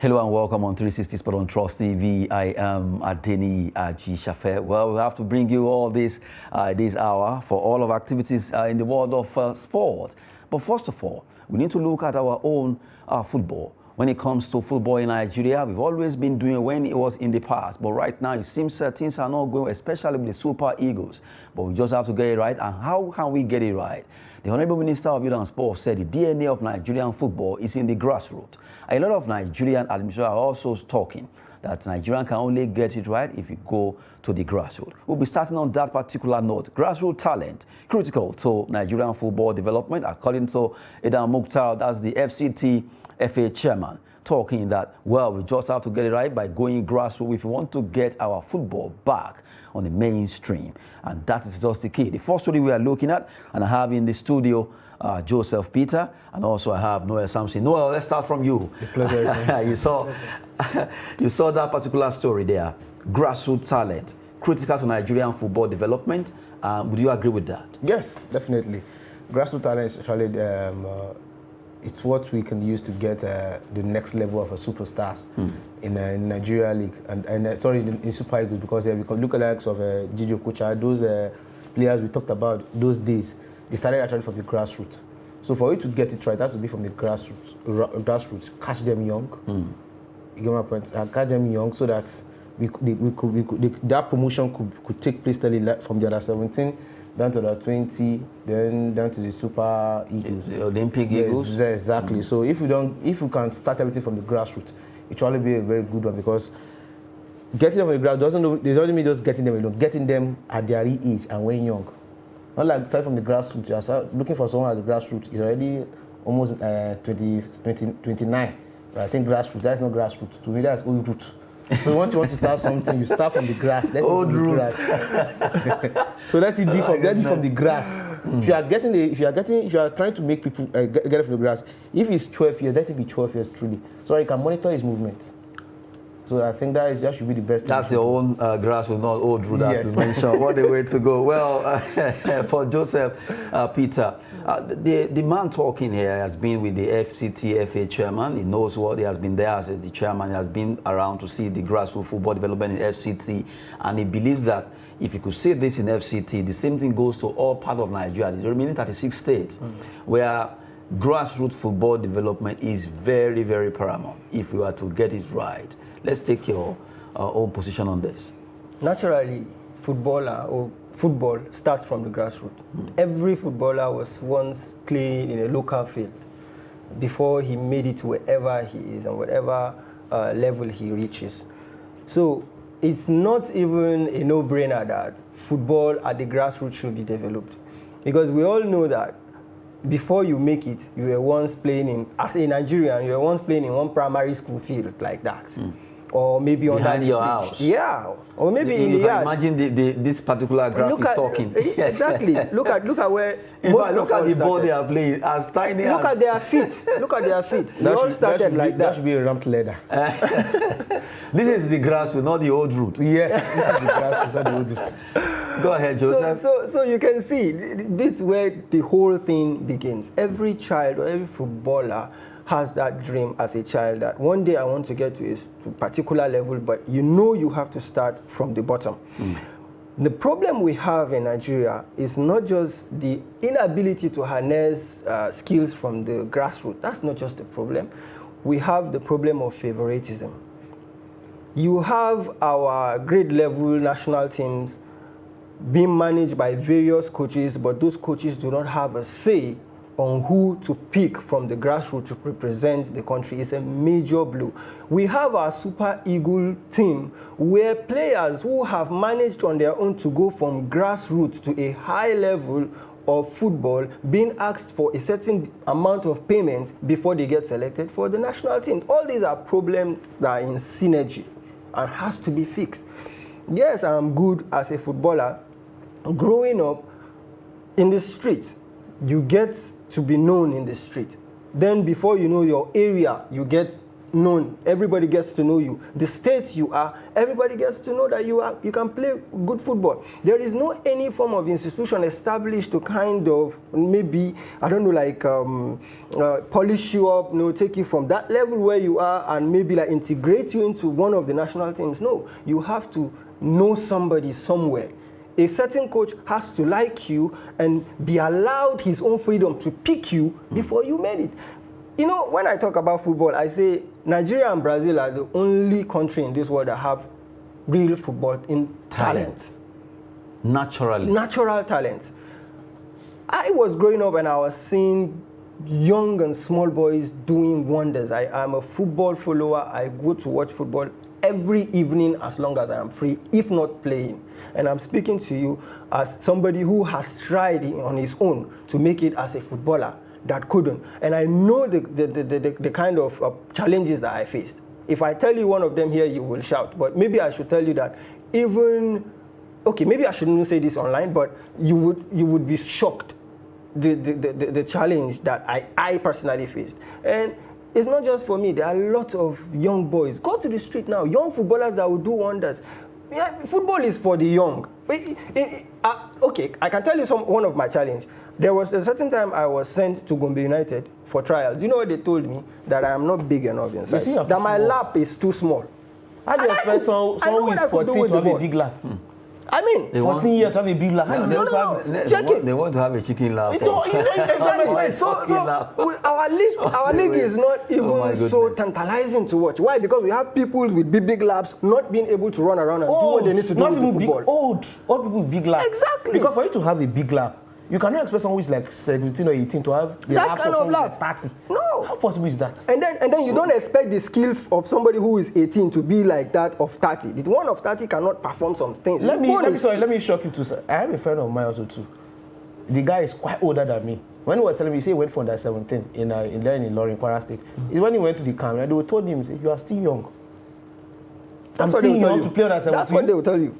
Hello and welcome on 360 Sport on Trust TV. I am Adeni Aji Shafe. Well, we have to bring you all this hour for all of activities in the world of sport. But first of all, we need to look at our own football. When it comes to football in Nigeria, we've always been doing it when it was in the past. But right now, it seems things are not going, especially with the Super Eagles. But we just have to get it right. And how can we get it right? The Honorable Minister of Youth and Sports said the DNA of Nigerian football is in the grassroots. A lot of Nigerian administrators are also talking that Nigerian can only get it right if you go to the grassroots. We'll be starting on that particular note. Grassroots talent, critical to Nigerian football development, according to Idan Mukhtar, that's the FCT FA chairman, talking that, well, we just have to get it right by going grassroots if we want to get our football back on the mainstream. And that is just the key. The first story we are looking at, and I have in the studio Joseph Peter, and also I have Noel Samson. Noel, let's start from you. The pleasure is nice. you saw that particular story there. Grassroots talent, critical to Nigerian football development. Would you agree with that? Yes, definitely. Grassroots talent is actually it's what we can use to get the next level of superstars in Nigeria League and in Super Eagles, because we can look at the likes of Gigi Okocha, those players we talked about those days. They started actually from the grassroots. So for you to get it right, it has to be from the grassroots. Catch them young. You get my point? Catch them young so that that promotion could take place from the under 17 down to the 20, then down to the Super Eagles. The Olympic Eagles. Yes, exactly. So if we can start everything from the grassroots, it will only be a very good one, because getting them from the grassroots doesn't mean just getting them alone. Getting them at their age and when young. Not like start from the grassroots. You are looking for someone at the grassroots. He's already almost 29. I think grassroots. That's not grassroots. To me, that's old root. So once you want to start something, you start from the grass. Old root. So let it be from the grass. If you are trying to make people get it from the grass, if he's 12 years, let it be 12 years truly, so you can monitor his movement. So I think that should be the best. That's your own grassroots, not old root, as you mentioned. What a way to go. Well, for Joseph Peter, the man talking here has been with the FCT FA chairman. He knows what he has been there as the chairman. He has been around to see the grassroots football development in FCT, and he believes that if you could see this in FCT, the same thing goes to all part of Nigeria, the remaining 36 states, where grassroots football development is very, very paramount if we are to get it right. Let's take your own position on this. Naturally, football starts from the grassroots. Every footballer was once playing in a local field before he made it to wherever he is and whatever level he reaches. So it's not even a no-brainer that football at the grassroots should be developed, because we all know that before you make it, you were once playing as a Nigerian, you were once playing in one primary school field like that. Or maybe behind your house. Yeah, or maybe in the yard. Imagine this particular graph is talking. Exactly. look at where. Look at the ball they are playing. As tiny. Look at their feet. Look at their feet. They all started like that. That should be a ramped ladder. This is the grassroots, not the old route. Yes, this is the grassroots, not the old route. Go ahead, Joseph. So you can see this is where the whole thing begins. Every child or every footballer has that dream as a child that one day I want to get to a particular level, but you have to start from the bottom. The problem we have in Nigeria is not just the inability to harness skills from the grassroots. That's not just the problem. We have the problem of favoritism. You have our grade level national teams being managed by various coaches, but those coaches do not have a say on who to pick from the grassroots to represent the country. Is a major blow. We have our Super Eagle team where players who have managed on their own to go from grassroots to a high level of football being asked for a certain amount of payment before they get selected for the national team. All these are problems that are in synergy and has to be fixed. Yes, I'm good as a footballer. Growing up in the street, you get to be known in the street. Then before you know your area, you get known. Everybody gets to know you. The state you are, everybody gets to know that you can play good football. There is no any form of institution established to kind of maybe, I don't know, like polish you up, take you from that level where you are and maybe like integrate you into one of the national teams. No, you have to know somebody somewhere. A certain coach has to like you and be allowed his own freedom to pick you before you made it. When I talk about football, I say Nigeria and Brazil are the only country in this world that have real football in talents. Natural talents. I was growing up and I was seeing young and small boys doing wonders. I am a football follower. I go to watch football every evening as long as I am free, if not playing. And I'm speaking to you as somebody who has tried on his own to make it as a footballer that couldn't. And I know the kind of challenges that I faced. If I tell you one of them here, you will shout. But maybe I should tell you that maybe I shouldn't say this online, but you would be shocked the challenge that I personally faced. And it's not just for me. There are lots of young boys. Go to the street now. Young footballers that will do wonders. Yeah, football is for the young. I can tell you one of my challenge. There was a certain time I was sent to Gombe United for trials. You know what they told me? That I am not big enough in size. That my lap is too small. How do you expect someone who is 14 to have a big lap? I mean, 14 years to have a big lap. They want to have a chicken lap. Our league is not even so tantalizing to watch. Why? Because we have people with big laps not being able to run around and do what they need to do with the football. Old people with big laps. Exactly. Because for you to have a big lap, you cannot expect someone who is like 17 or 18 to have the laps of someone like 30. No. How possible is that? And then you don't expect the skills of somebody who is 18 to be like that of 30. The one of 30 cannot perform some things. Let me shock you too, sir. I have a friend of mine also too. The guy is quite older than me. When he was telling me, he said he went for under 17 in Ilorin, Kwara State. When he went to the camp, and they told him, you are still young. I'm still young to play under 17. That's what they will tell you.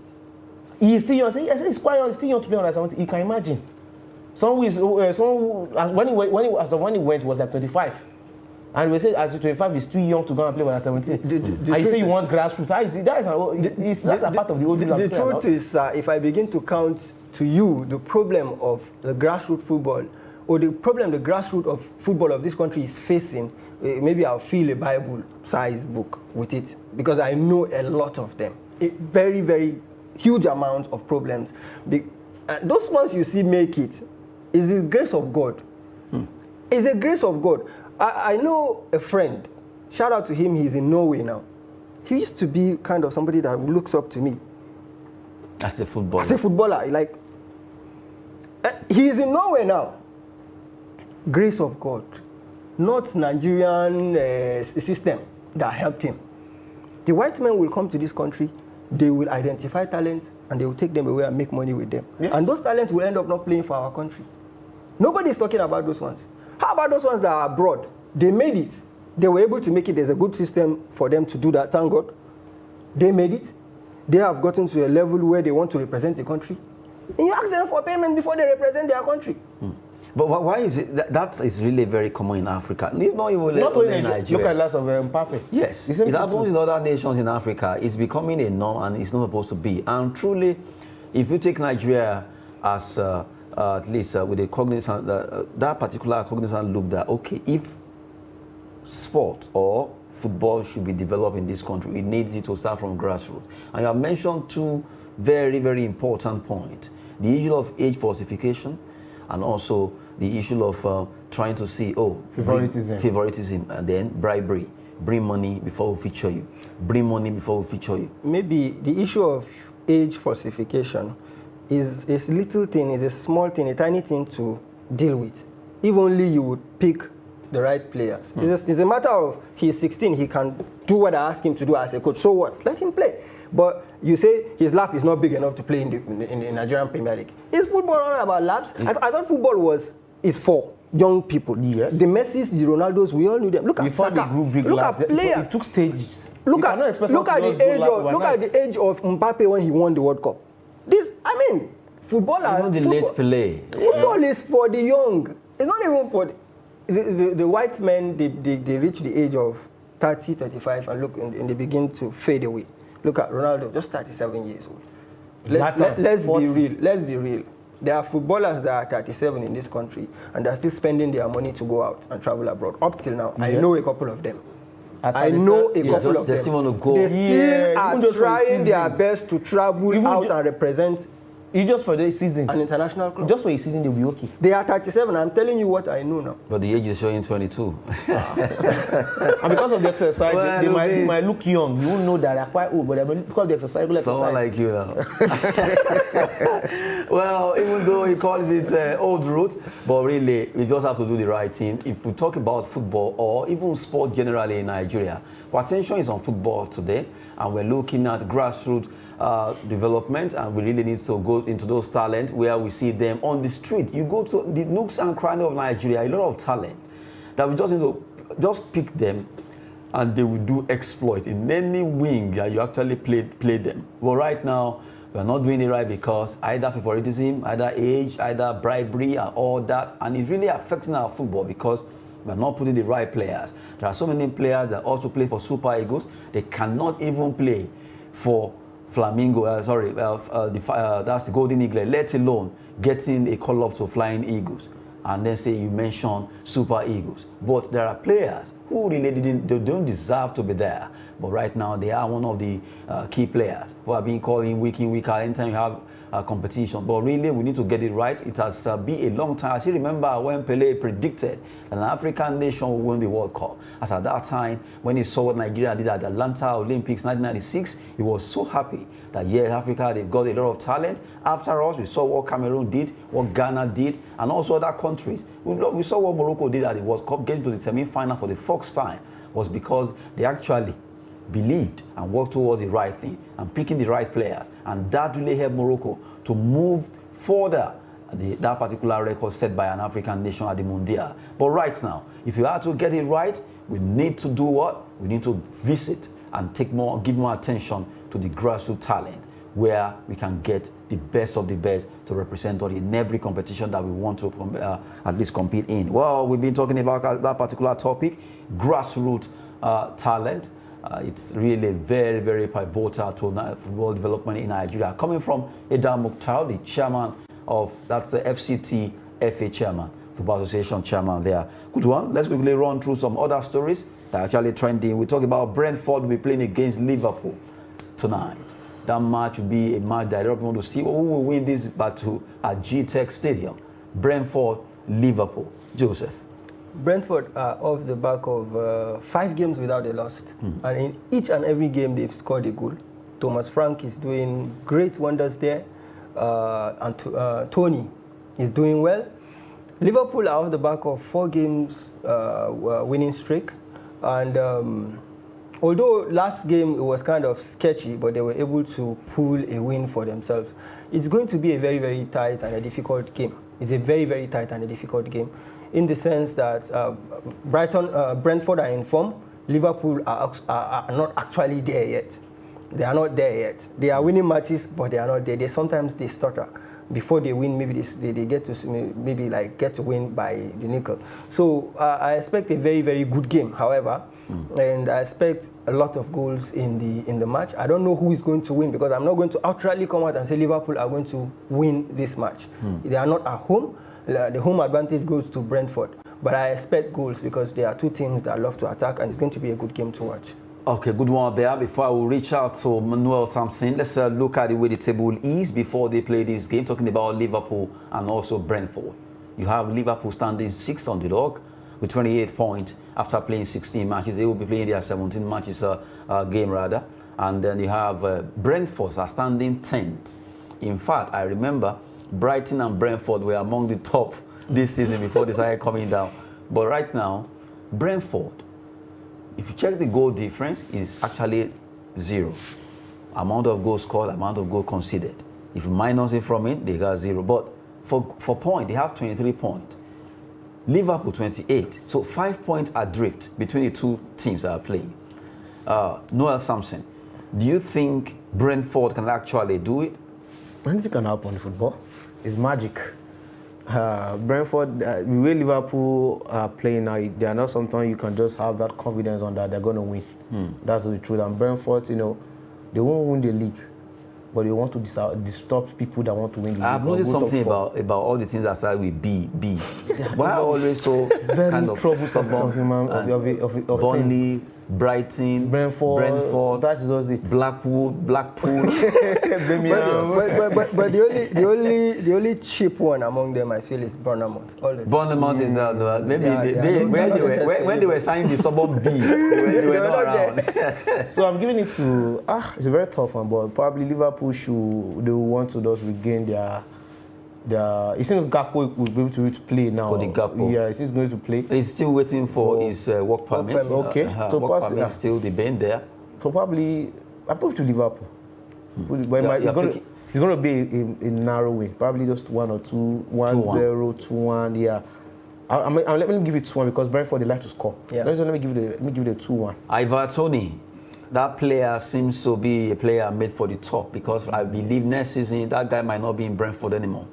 He is still young. I said he's quite young, still young to play under 17. You can imagine. When he went was like 25. And we say as 25 is too young to go and play when 17. And you say you want grassroots. That's a part of the old people. The truth is, if I begin to count to you the problem of the grassroots football, or the problem the grassroots of football of this country is facing, maybe I'll fill a Bible-sized book with it, because I know a lot of them. A very, very huge amount of problems. Those ones you see make it is the grace of God. It's the grace of God. I know a friend, shout out to him, he's in Norway now. He used to be kind of somebody that looks up to me. As a footballer. Like, he's in Norway now. Grace of God. Not Nigerian system that helped him. The white men will come to this country, they will identify talents, and they will take them away and make money with them. Yes. And those talents will end up not playing for our country. Nobody is talking about those ones. How about those ones that are abroad? They made it. They were able to make it. There's a good system for them to do that, thank God. They made it. They have gotten to a level where they want to represent the country. And you ask them for payment before they represent their country. But why is it that is really very common in Africa? Not only in Nigeria. Look at the last of Mbappe. Yes, it happens in other nations in Africa. It's becoming a norm, and it's not supposed to be. And truly, if you take Nigeria as at least with a cognizant, that particular cognizant look that, okay, if sport or football should be developed in this country, it needs it to start from grassroots. And you have mentioned two very, very important points. The issue of age falsification, and also the issue of trying to see, favoritism, and then bribery. Bring money before we feature you. Bring money before we feature you. Maybe the issue of age falsification is a little thing, is a small thing, a tiny thing to deal with. If only you would pick the right players. It's a matter of he's 16, he can do what I ask him to do as a coach. So what? Let him play. But you say his lap is not big enough to play in the Nigerian Premier League. Is football all about laps? I thought football is for young people. Yes. The Messis, the Ronaldos, we all knew them. Look at before Saka. the group big laps, it took stages. Look at the age of Mbappe when he won the World Cup. Football is for the young. It's not even for the white men. They reach the age of 30, 35, and look, and they begin to fade away. Look at Ronaldo, just 37 years old. Let's be real. Let's be real. There are footballers that are 37 in this country, and they're still spending their money to go out and travel abroad. Up till now, I know a couple of them. I know a couple of them. They still want to go. They still are trying their best to travel out and represent. Just for the season. An international club. Just for a season, they'll be okay. They are 37. I'm telling you what I know now. But the age is showing 22. And because of the exercise, they might look young. You won't know that they're quite old, but because of the exercise, Someone like you now. Well, even though he calls it old route, but really, we just have to do the right thing. If we talk about football or even sport generally in Nigeria, our attention is on football today, and we're looking at grassroots development, and we really need to go into those talent where we see them on the street. You go to the nooks and crannies of Nigeria, a lot of talent that we just need to just pick them, and they will do exploit in any wing that you actually play them. But right now, we are not doing it right because either favoritism, either age, either bribery, and all that, and it's really affecting our football because we are not putting the right players. There are so many players that also play for Super Eagles. They cannot even play for Flamingo, that's the Golden Eagle, let alone getting a call up to Flying Eagles. And then say you mention Super Eagles. But there are players who really they don't deserve to be there. But right now they are one of the key players who are being called in, week out, anytime you have competition. But really we need to get it right. It has been a long time. I still remember when Pele predicted that an African nation will win the World Cup. As at that time, when he saw what Nigeria did at the Atlanta Olympics 1996, he was so happy that yes, Africa, they've got a lot of talent. After us, we saw what Cameroon did, what Ghana did, and also other countries. We saw what Morocco did at the World Cup, getting to the semi-final for the first time, was because they actually believed and worked towards the right thing and picking the right players, and that really helped Morocco to move further that particular record set by an African nation at the Mundial. But right now, if you are to get it right, we need to do what? We need to visit and give more attention to the grassroots talent, where we can get the best of the best to represent us in every competition that we want to at least compete in. Well, we've been talking about that particular topic, grassroots talent. It's really very, very pivotal to football development in Nigeria. Coming from Adam Mukhtar, the chairman of, that's the FCT FA chairman, Football Association chairman there. Good one. Let's quickly run through some other stories that are actually trending. We talk about Brentford will be playing against Liverpool tonight. That match will be a match that everyone want to see. Who will win this battle at G-Tech Stadium? Brentford, Liverpool. Joseph. Brentford are off the back of 5 games without a loss. And in each and every game, they've scored a goal. Thomas Frank is doing great wonders there. And Tony is doing well. Liverpool are off the back of 4 games winning streak. And although last game it was kind of sketchy, but they were able to pull a win for themselves. It's going to be a very, very tight and a difficult game. It's a very, very tight and a difficult game, in the sense that Brentford are in form. Liverpool are not actually there yet. They are not there yet. They are winning matches, but they are not there. Sometimes they stutter. Before they win, maybe they get to win by the nickel. So I expect a very, very good game, however, and I expect a lot of goals in the match. I don't know who is going to win, because I'm not going to outrightly come out and say Liverpool are going to win this match. They are not at home. The home advantage goes to Brentford. But I expect goals, because there are 2 teams that love to attack, and it's going to be a good game to watch. Okay, good one there. Before I will reach out to Manuel Sampson, let's look at the way the table is before they play this game, talking about Liverpool and also Brentford. You have Liverpool standing 6th on the log with 28 points after playing 16 matches. They will be playing their 17 matches game rather. And then you have Brentford are standing 10th. In fact, I remember Brighton and Brentford were among the top this season before they started coming down. But right now, Brentford, if you check the goal difference, is actually 0. Amount of goals scored, amount of goals conceded. If you minus it from it, they got 0. But for point, they have 23 points. Liverpool 28. So 5 points adrift between the 2 teams that are playing. Noel Sampson, do you think Brentford can actually do it? Anything can happen in football. It's magic. Brentford, the way Liverpool are playing now, they are not something you can just have that confidence on that they're going to win. That's the truth. And Brentford, they won't win the league, but they want to disturb people that want to win the league. I've noticed something about all the things that start with B. Why are always so very kind of troublesome of Burnley, Brighton, Brentford, that is just it. Blackpool. But the only cheap one among them, I feel, is Bournemouth. Bournemouth is when they were signing the stubborn B, they were not around. So I'm giving it to it's a very tough one, but probably Liverpool they will want to just regain their. It seems Gakpo will be able to play now. Yeah, it seems going to play. He's still waiting for his work permit. Okay, so work permit still the band there. Probably I prove to Liverpool. But it's going to be a narrow win. Probably just 1 or 2, 1-0, 2-1. Yeah. Let me give it 2-1 because Brentford they like to score. Yeah. Let me give it a 2-1. Ivar Toney. That player seems to be a player made for the top because I believe next season that guy might not be in Brentford anymore.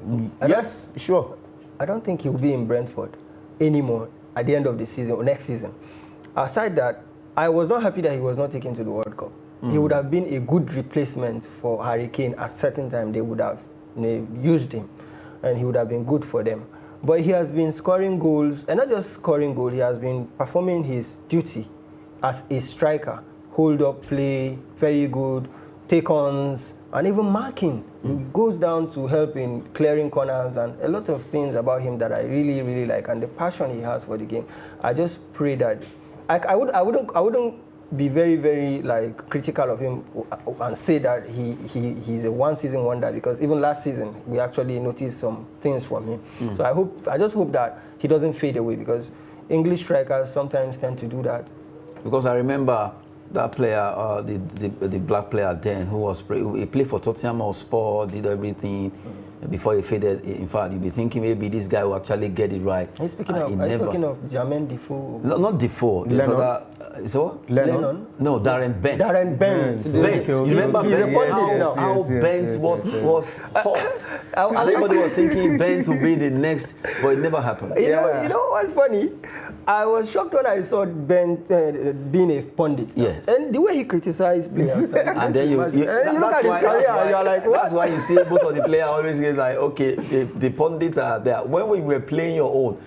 Yes, sure. I don't think he'll be in Brentford anymore at the end of the season or next season. Aside that, I was not happy that he was not taken to the World Cup. He would have been a good replacement for Harry Kane at a certain time. They would have used him and he would have been good for them. But he has been scoring goals, and not just scoring goals, he has been performing his duty as a striker. Hold up play, very good, take-ons, and even marking. He goes down to help in clearing corners and a lot of things about him that I really, really like, and the passion he has for the game. I just pray that I wouldn't be very, very critical of him and say that he's a one-season wonder, because even last season we actually noticed some things from him. So I just hope that he doesn't fade away, because English strikers sometimes tend to do that. Because I remember that player, the black player then, he played for Tottenham Hotspur, did everything before he faded. In fact, you'd be thinking maybe this guy will actually get it right. Are you speaking of Jermaine Defoe? No, not Defoe. Lennon. Lennon? No, Darren Bent. Darren Bent. You remember Bent? How Bent was hot. And everybody was thinking Bent would be the next, but it never happened. You know what's funny? I was shocked when I saw Ben being a pundit. Yes. And the way he criticized players. And then you look at his career, you're like, what? That's why you see most of the players always get like, okay, the pundits are there. When we were playing your own,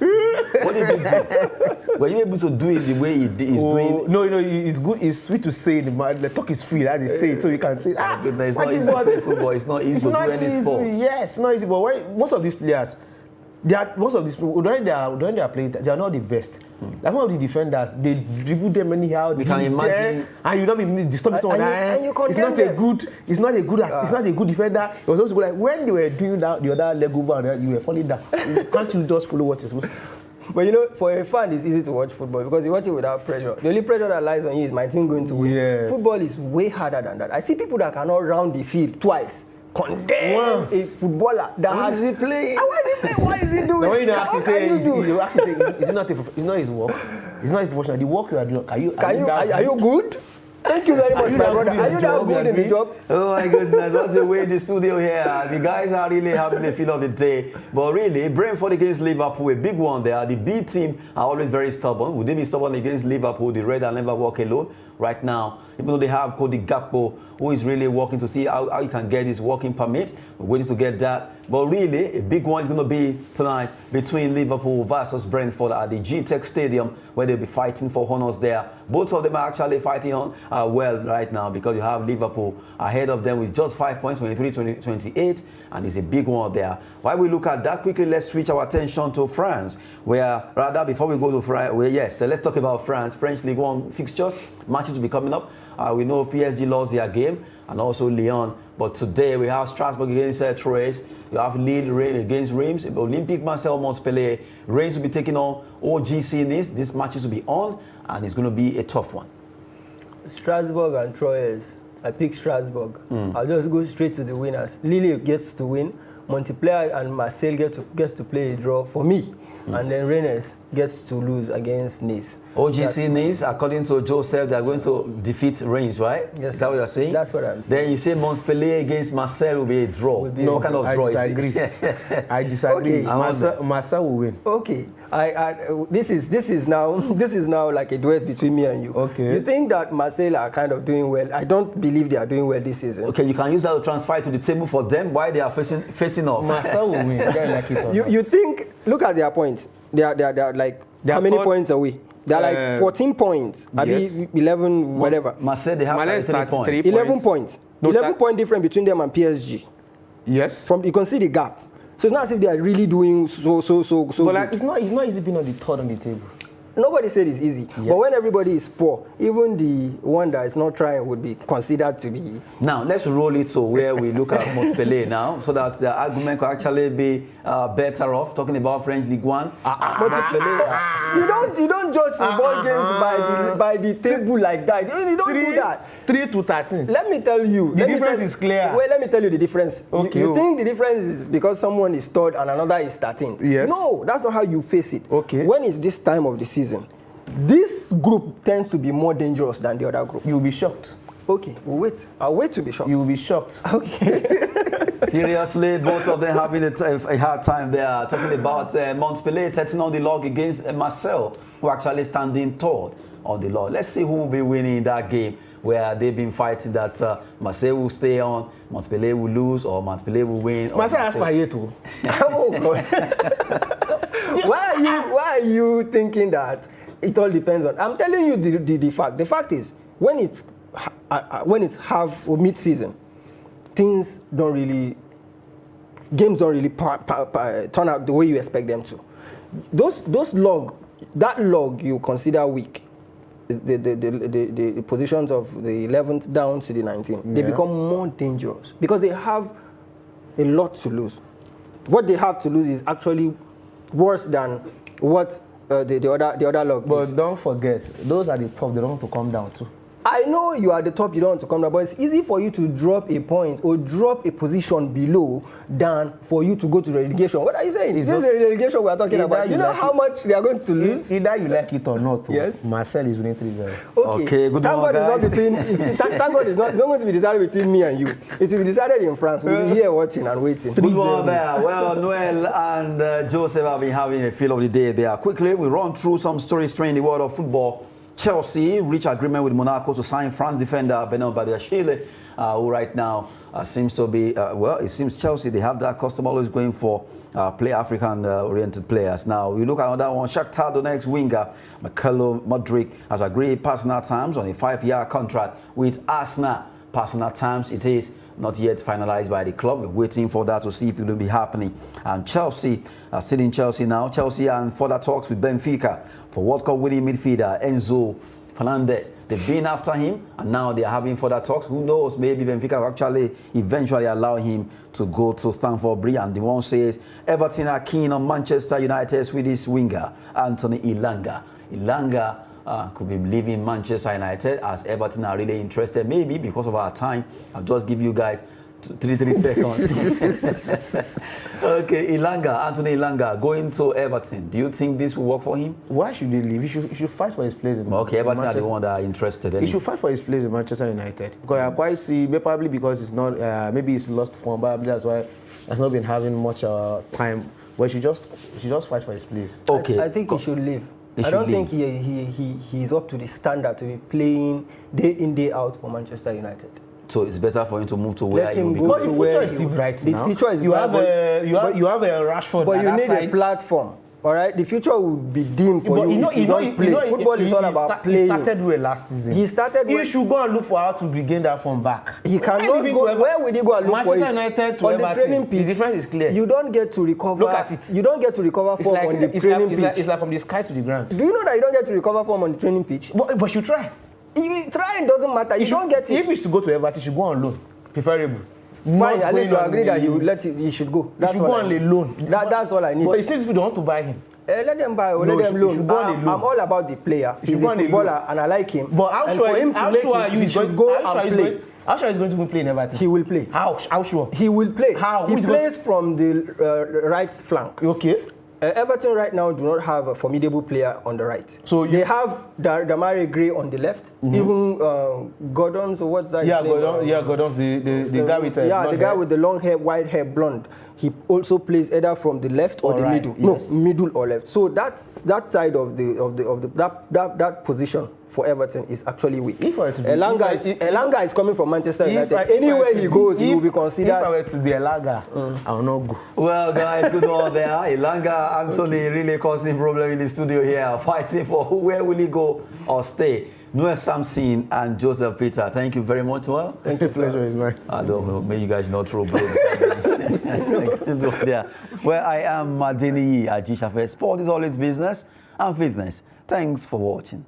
what did you do? Were you able to do it the way he's doing? No, it's good. It's sweet to say. The talk is free, as they say it, so you can say, it's not easy to play football. It's not easy to do any sport. Yes, it's not easy. But most of these players, most of these people, when they are playing, they are not the best. Like one of the defenders, they dribble them anyhow. You can imagine, and you don't be disturbing someone. It's not a good defender. It was also like when they were doing that, the other leg over, and you were falling down. Can't you just follow what you're supposed to? But for a fan, it's easy to watch football because you watch it without pressure. The only pressure that lies on you is my team going to win. Yes. Football is way harder than that. I see people that cannot round the field twice. Condemn a footballer that has he playing? Why is he doing? Now when you actually say, it's not his work. It's not a professional. The work you are doing. Are you good? Thank you very much, my brother. Are you that good in the job? Oh my goodness, what's the way in the studio here? The guys are really having the feel of the day. But really, Brentford against Liverpool, a big one there. The B team are always very stubborn. Would they be stubborn against Liverpool? The Red are never walk alone. Right now, even though they have Cody Gakpo, who is really working to see how you can get his working permit. We're waiting to get that. But really, a big one is going to be tonight between Liverpool versus Brentford at the G-Tech Stadium, where they'll be fighting for honours there. Both of them are actually fighting on well right now, because you have Liverpool ahead of them with just 5 points, 23-28, and it's a big one there. While we look at that quickly, let's switch our attention to France, where rather before we go to France, let's talk about France. French League One fixtures, matches will be coming up. We know PSG lost their game, and also Lyon. But today we have Strasbourg against Troyes. You have Lille against Reims. Olympique Marseille, Montpellier. Reims will be taking on OGC Nice. These matches will be on, and it's going to be a tough one. Strasbourg and Troyes. I pick Strasbourg. I'll just go straight to the winners. Lille gets to win. Montpellier and Marseille gets to play a draw. For me, and then Rennes gets to lose against Nice. OGC Nice, according to Joseph, they're going to defeat Reims, right? Yes. Is that what you're saying? That's what I'm saying. Then you say Montpellier against Marseille will be a draw. No, what kind of draw disagree. is it? I disagree. Okay. Marcel will win. Okay, this is now like a duet between me and you. Okay. You think that Marseille are kind of doing well? I don't believe they are doing well this season. Okay, you can use that to transfer to the table for them while they are facing off. Marcel will win. Whether you like it or not. You think? Look at their points. They are like They how are many third- points away? They are like 14 points. yes. Maybe 11, whatever. Marseille, they have Marseille 33 starts points. 3 11 points. No, 11 that- point difference between them and PSG. Yes. From you can see the gap. So it's not as if they are really doing so but good. like, it's not easy being on the third on the table. Nobody said it's easy. Yes. But when everybody is poor, even the one that is not trying would be considered to be. Now, let's roll it to where we look at Montpellier now, so that the argument could actually be better off, talking about French League One. You don't judge football games by the table like that. You don't do that. 3 to 13. Let me tell you. The difference is clear. Well, let me tell you the difference. Okay. You think the difference is because someone is third and another is 13th. Yes. No, that's not how you face it. Okay. When it's this time of the season, this group tends to be more dangerous than the other group. You'll be shocked. Okay, we'll wait. I'll wait to be shocked. You'll be shocked. Okay. Seriously, both of them having a hard time there. Talking about Montpellier taking on the log against Marseille, who are actually standing third on the log. Let's see who will be winning that game, where they've been fighting that Marseille will stay on, Montpellier will lose, or Montpellier will win. Marcel has Payet too. Oh God. Why are you thinking that it all depends on? I'm telling you the fact. The fact is, when it's half or mid-season, games don't really turn out the way you expect them to. That log you consider weak, the positions of the 11th down to the 19th, they become more dangerous because they have a lot to lose. What they have to lose is actually worse than what the other log But is. don't forget, those are the top. They don't want to come down too. I know you are at the top, you don't want to come down, but it's easy for you to drop a point or drop a position below than for you to go to relegation. What are you saying? This is relegation we are talking about. You know how much they are going to lose? Either you like it or not. Yes. Marcel is winning 3-0. Okay, good thank one, God guys. thank God it's not going to be decided between me and you. It will be decided in France. We'll be here watching and waiting. Good one there. Well, Noel and Joseph have been having a feel of the day there. Quickly, we run through some stories in the world of football. Chelsea reached agreement with Monaco to sign France defender Benoit Badiashile, who right now seems to be, it seems Chelsea, they have that custom always going for play African-oriented players. Now, we look at another one, Shakhtar Donetsk winger Mikhailo Mudryk has agreed personal terms on a 5-year contract with Arsenal. Personal terms it is. Not yet finalized by the club. We're waiting for that to see if it will be happening. And Chelsea, still in Chelsea now. Chelsea and further talks with Benfica for World Cup winning midfielder Enzo Fernandez. They've been after him and now they are having further talks. Who knows, maybe Benfica will actually eventually allow him to go to Stamford Bridge. And the one says Everton are keen on Manchester United Swedish winger Anthony Elanga. Elanga could be leaving Manchester United, as Everton are really interested. Maybe because of our time, I'll just give you guys 3 seconds. Okay, Anthony Elanga going to Everton. Do you think this will work for him? Why should he leave? He should fight for his place in Okay, Everton are the Manchester. one that are interested. He should fight for his place in Manchester United. Because I quite see, probably because it's not, maybe he's lost form, probably that's why he's not been having much time. But he should just fight for his place. Okay, I think he should leave. He I don't should think he's up to the standard to be playing day in, day out for Manchester United. so it's better for him to move to where Let he will him be. go But to the where future is he still will- bright the now. future is you bright, have but- you have a Rashford. But at you that need side. a platform. All right, the future will be dim for But you. If you don't play. Football is all about He playing. started well last season. He started He well. should go and look for how to regain that form back. He cannot go. Where would he go and look for Manchester it? United to On the Everton. training pitch. The difference is clear. You don't get to recover. Look at it. You don't get to recover It's form like, on the training pitch. it's like from the sky to the ground. Do you know that you don't get to recover form on the training pitch? But you try. You try, it doesn't matter. You don't get it. If he's to go to Everton, he should go on loan. Preferable. Fine, at least you agree that you he should go. should go on a loan. That's all I need. But it seems people don't want to buy him. Let them buy or No, let them he loan. should go on a I'm loan. all about the player. He He's should a go on a footballer loan. and I like him. But how And sure for him to how make sure it, are you he he's should going go how sure and he's play. going how sure he's going to even play in Everton? He will play. How sure? He will play. How? He Who's going plays from the right flank. Okay. Everton right now do not have a formidable player on the right. So they have Damari Gray on the left. Even Gordon's, or what's that? Yeah, his name? Gordon's the guy with the guy with the long hair, white hair, blonde. He also plays either from the left or the right, middle. yes. No, middle or left. So that side of that position for Everton is actually weak. If I were to be, Elanga is coming from Manchester United. Anywhere he goes, he will be considered. If I were to be Elanga, I will not go. Well, guys, good one there. Elanga, Anthony really causing problem in the studio here, fighting for where will he go or stay. Noel Samson and Joseph Peter, thank you very much. Well, Thank you. The pleasure is mine. I don't know, may you guys not throw blows. Yeah. Well, I am Adeniyi Ajisafe. Sport is always business and fitness. Thanks for watching.